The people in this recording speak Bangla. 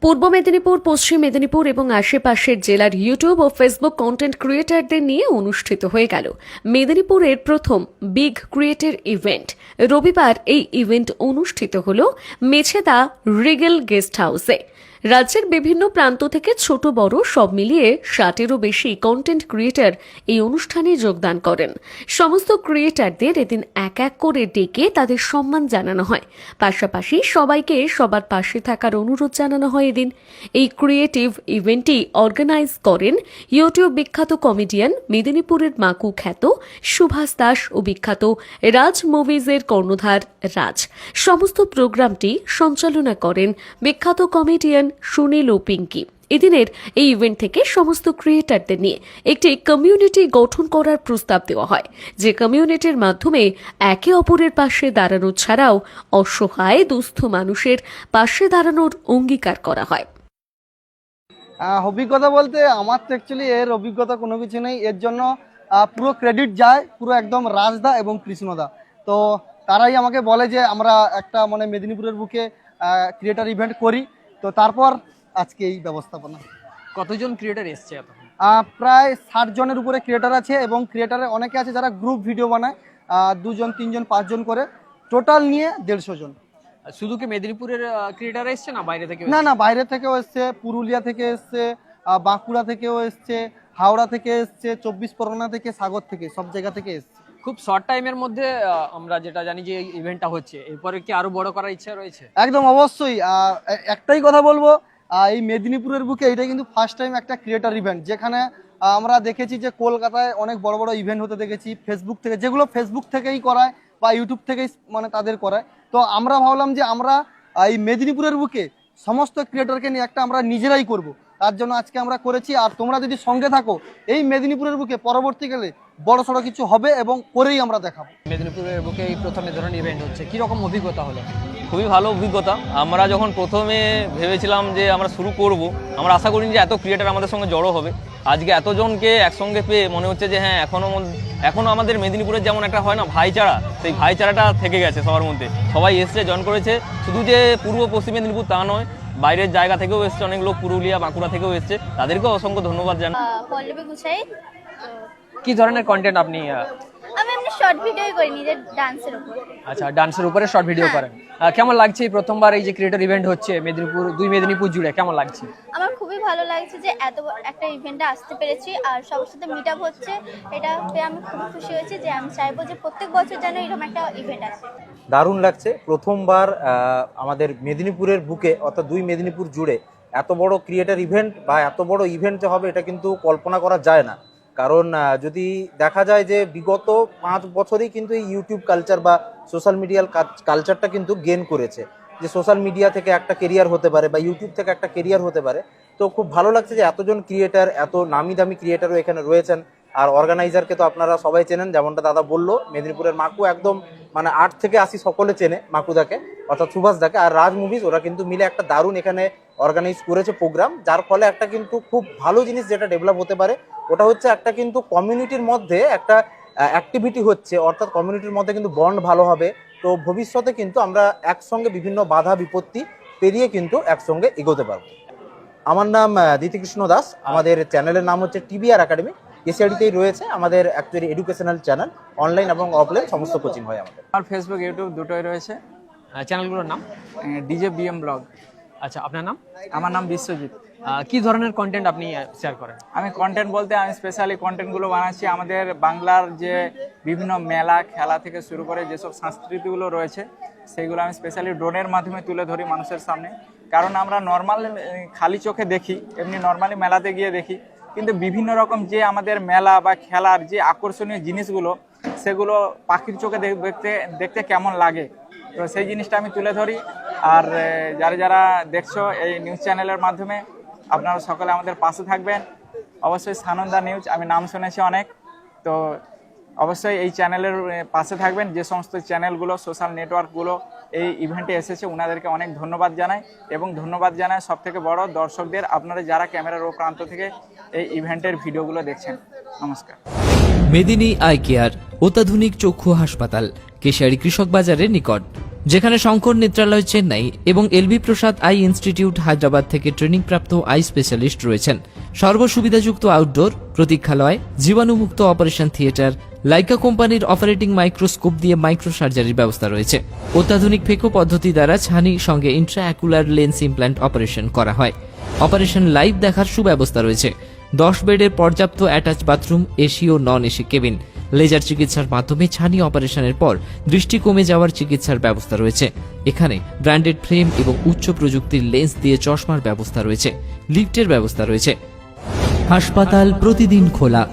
পূর্ব মেদিনীপুর, পশ্চিম মেদিনীপুর এবং আশেপাশের জেলার ইউটিউব ও ফেসবুক কন্টেন্ট ক্রিয়েটরদের নিয়ে অনুষ্ঠিত হয়ে গেল মেদিনীপুরের প্রথম বিগ ক্রিয়েটর ইভেন্ট। রবিবার এই ইভেন্ট অনুষ্ঠিত হল মেছেদা রিগেল গেস্ট হাউসে। রাজ্যের বিভিন্ন প্রান্ত থেকে ছোট বড় সব মিলিয়ে 60-এরও বেশি কন্টেন্ট ক্রিয়েটর এই অনুষ্ঠানে যোগদান করেন। সমস্ত ক্রিয়েটরদের এদিন এক এক করে ডেকে তাদের সম্মান জানানো হয়, পাশাপাশি সবাইকে সবার পাশে থাকার অনুরোধ জানানো হয়। এদিন এই ক্রিয়েটিভ ইভেন্টটি অর্গানাইজ করেন ইউটিউব বিখ্যাত কমেডিয়ান, মেদিনীপুরের মাকু খ্যাত সুভাষ দাস ও বিখ্যাত রাজ মুভিজের কর্ণধার রাজ। সমস্ত প্রোগ্রামটি সঞ্চালনা করেন বিখ্যাত কমেডিয়ান সুনীল ও পিঙ্কি। এদিনের এই ইভেন্ট থেকে সমস্ত ক্রিয়েটরদের নিয়ে একটি কমিউনিটি গঠন করার প্রস্তাব দেওয়া হয়, যে কমিউনিটির মাধ্যমে একে অপরের পাশে দাঁড়ানো ছাড়াও অসহায় দুস্থ মানুষের পাশে দাঁড়ানোর অঙ্গীকার করা হয়। অভিজ্ঞতা বলতে আমার তো অ্যাকচুয়ালি এর অভিজ্ঞতা কোনো কিছু নেই, এর জন্য পুরো ক্রেডিট যায় পুরো একদম রাজদা এবং কৃষ্ণদা। তো তারাই আমাকে বলে যে আমরা একটা মেদিনীপুরের বুকে ক্রিয়েটার ইভেন্ট করি, তো তারপর আজকে এই ব্যবস্থাপনা। কতজন ক্রিয়েটার এসছে এখন? প্রায় 60 জনের উপরে ক্রিয়েটার আছে এবং ক্রিয়েটারে অনেকে আছে যারা গ্রুপ ভিডিও বানায়, 2 জন 3 জন 5 জন করে, টোটাল নিয়ে 150 জন। শুধু কি মেদিনীপুরের ক্রিয়েটার এসছে না বাইরে থেকে? না, বাইরে থেকেও এসছে, পুরুলিয়া থেকে এসছে, বাঁকুড়া থেকেও এসছে, হাওড়া থেকে এসছে, 24 পরগনা থেকে, সাগর থেকে, সব জায়গা থেকে এসছে। খুব শর্ট টাইমের মধ্যে আমরা যেটা জানি যে ইভেন্টটা হচ্ছে, এরপরে কি আরো বড় করার ইচ্ছা রয়েছে? একদম অবশ্যই। একটাই কথা বলবো, এই মেদিনীপুরের বুকে এটা কিন্তু ফার্স্ট টাইম একটা ক্রিয়েটার ইভেন্ট, যেখানে আমরা দেখেছি যে কলকাতায় অনেক বড় বড় ইভেন্ট হতে দেখেছি ফেসবুক থেকে, যেগুলো ফেসবুক থেকেই করায় বা ইউটিউব থেকেই তাদের করায়। তো আমরা ভাবলাম যে আমরা এই মেদিনীপুরের বুকে সমস্ত ক্রিয়েটরকে নিয়ে একটা আমরা নিজেরাই করব, তার জন্য আজকে আমরা করেছি। আর তোমরা যদি সঙ্গে থাকো, এই মেদিনীপুরের বুকে পরবর্তীকালে বড় সড়ো কিছু হবে এবং করেই আমরা দেখাবো। মেদিনীপুরের বুকে এই প্রথম এ ধরনের ইভেন্ট হচ্ছে, কি রকম অভিজ্ঞতা হলো? খুবই ভালো অভিজ্ঞতা। আমরা যখন প্রথমে ভেবেছিলাম যে আমরা শুরু করব, আমরা আশা করিনি যে এত ক্রিয়েটার আমাদের সঙ্গে জড়ো হবে। আজকে এতজনকে একসঙ্গে পেয়ে মনে হচ্ছে যে হ্যাঁ, এখনও আমাদের মেদিনীপুরের যেমন একটা হয় না ভাইচারা, সেই ভাইচারাটা থেকে গেছে সবার মধ্যে। সবাই এসছে, জয়েন করেছে। শুধু যে পূর্ব পশ্চিম মেদিনীপুর তা নয়, বাইরের জায়গা থেকেও এসছে অনেক লোক, পুরুলিয়া বাঁকুড়া থেকেও এসছে। তাদেরকেও অসংখ্য ধন্যবাদ জানাই। পল্লবী গুছাই। কি ধরনের কন্টেন্ট আপনি? আমি এমনি শর্ট ভিডিও করি নিজের ডান্সের উপর। আচ্ছা, ডান্সের উপরে শর্ট ভিডিও করেন। কেমন লাগছে এই প্রথমবার এই যে ক্রিয়েটর ইভেন্ট হচ্ছে দুই মেদিনীপুর জুড়ে, কেমন লাগছে? আমার খুবই ভালো লাগছে যে এত একটা ইভেন্টে আসতে পেরেছি আর সবার সাথে মিট আপ হচ্ছে, এটা পেয়ে আমি খুব খুশি হয়েছি। যে আমি চাইবো যে প্রত্যেক বছর যেন এরকম একটা ইভেন্ট আসে। দারুণ লাগছে। প্রথমবার আমাদের মেদিনীপুরের বুকে অর্থাৎ দুই মেদিনীপুর জুড়ে এত বড় ক্রিয়েটর ইভেন্ট বা এত বড় ইভেন্ট যে হবে এটা কিন্তু কল্পনা করা যায় না। কারণ যদি দেখা যায় যে বিগত 5 বছরেই কিন্তু এই ইউটিউব কালচার বা সোশ্যাল মিডিয়াল কালচারটা কিন্তু গেইন করেছে, যে সোশ্যাল মিডিয়া থেকে একটা কেরিয়ার হতে পারে বা ইউটিউব থেকে একটা কেরিয়ার হতে পারে। তো খুব ভালো লাগছে যে এতজন ক্রিয়েটার, এত নামি দামি ক্রিয়েটারও এখানে রয়েছেন। আর অর্গানাইজারকে তো আপনারা সবাই চেনেন, যেমনটা দাদা বললো, মেদিনীপুরের মাকু একদম 8 থেকে 80 সকলে চেনে মাকুদাকে, অর্থাৎ সুভাষ দাকে। আর রাজ মুভিজ, ওরা কিন্তু মিলে একটা দারুণ এখানে অর্গানাইজ করেছে প্রোগ্রাম, যার ফলে একটা কিন্তু খুব ভালো জিনিস যেটা ডেভেলপ হতে পারে, ওটা হচ্ছে একটা কিন্তু কমিউনিটির মধ্যে একটা অ্যাক্টিভিটি হচ্ছে, অর্থাৎ কমিউনিটির মধ্যে কিন্তু বন্ড ভালো হবে। তো ভবিষ্যতে কিন্তু আমরা একসঙ্গে বিভিন্ন বাধা বিপত্তি পেরিয়ে কিন্তু একসঙ্গে এগোতে পারবো। আমার নাম দিতিকৃষ্ণ দাস, আমাদের চ্যানেলের নাম হচ্ছে টিবিআর একাডেমি। এসিআইডিতেই রয়েছে আমাদের অ্যাকচুয়ালি এডুকেশনাল চ্যানেল, অনলাইন এবং অফলাইন সমস্ত কোচিং হয় আমাদের। আমার ফেসবুক, ইউটিউব দুটোই রয়েছে। চ্যানেলগুলোর নাম? DJ BM blog. আচ্ছা, আপনার নাম? আমার নাম বিশ্বজিৎ। কি ধরনের কন্টেন্ট আপনি শেয়ার করেন? আমি কন্টেন্ট বলতে আমি স্পেশালি কন্টেন্টগুলো বানাচ্ছি আমাদের বাংলার যে বিভিন্ন মেলা খেলা থেকে শুরু করে যেসব সংস্কৃতিগুলো রয়েছে, সেইগুলো আমি স্পেশালি ড্রোনের মাধ্যমে তুলে ধরি মানুষের সামনে। কারণ আমরা নর্মাল খালি চোখে দেখি, এমনি নর্মালি মেলাতে গিয়ে দেখি, কিন্তু বিভিন্ন রকম যে আমাদের মেলা বা খেলার যে আকর্ষণীয় জিনিসগুলো, সেগুলো পাখির চোখে দেখতে কেমন লাগে, তো সেই জিনিসটা আমি তুলে ধরি। আর যারা দেখছো এই নিউজ চ্যানেলের মাধ্যমে, আপনারা সকলে আমাদের পাশে থাকবেন। অবশ্যই সানন্দা নিউজ, আমি নাম শুনেছি অনেক, তো অবশ্যই এই চ্যানেলের পাশে থাকবেন। যে সমস্ত চ্যানেলগুলো, সোশ্যাল নেটওয়ার্কগুলো এই ইভেন্টে এসেছে, ওনাদেরকে অনেক ধন্যবাদ জানাই। এবং ধন্যবাদ জানাই সবথেকে বড় দর্শকদের, আপনারা যারা ক্যামেরার ও প্রান্ত থেকে এই ইভেন্টের ভিডিওগুলো দেখছেন। নমস্কার। মেদিনী আই কেয়ার, অত্যাধুনিক চক্ষু হাসপাতাল, কেশিয়ারি কৃষক বাজারের নিকট। যেখানে শঙ্কর নেত্রালয় চেন্নাই এবং এলবি প্রসাদ আই ইনস্টিটিউট হায়দ্রাবাদ থেকে ট্রেনিংপ্রাপ্ত আই স্পেশালিস্ট রয়েছেন। সর্বসুবিধাযুক্ত আউটডোর, প্রতীক্ষালয়, জীবাণুমুক্ত অপারেশন থিয়েটার, লাইকা কোম্পানির অপারেটিং মাইক্রোস্কোপ দিয়ে মাইক্রো সার্জারির ব্যবস্থা রয়েছে। অত্যাধুনিক ফেকো পদ্ধতি দ্বারা ছানি সঙ্গে ইন্ট্রাঅ্যাকুলার লেন্স ইমপ্ল্যান্ট অপারেশন করা হয়। অপারেশন লাইভ দেখার সুব্যবস্থা রয়েছে। 10 বেডের পর্যাপ্ত অ্যাটাচ বাথরুম, এসি ও নন এসি কেবিন। লেজার চিকিৎসার মাধ্যমে ছানি অপারেশনের পর দৃষ্টি কমে যাওয়ার চিকিৎসার ব্যবস্থা রয়েছে। এখানে ব্র্যান্ডেড ফ্রেম এবং উচ্চ প্রযুক্তির লেন্স দিয়ে চশমার ব্যবস্থা রয়েছে। লিফটের ব্যবস্থা রয়েছে। হাসপাতাল প্রতিদিন খোলা।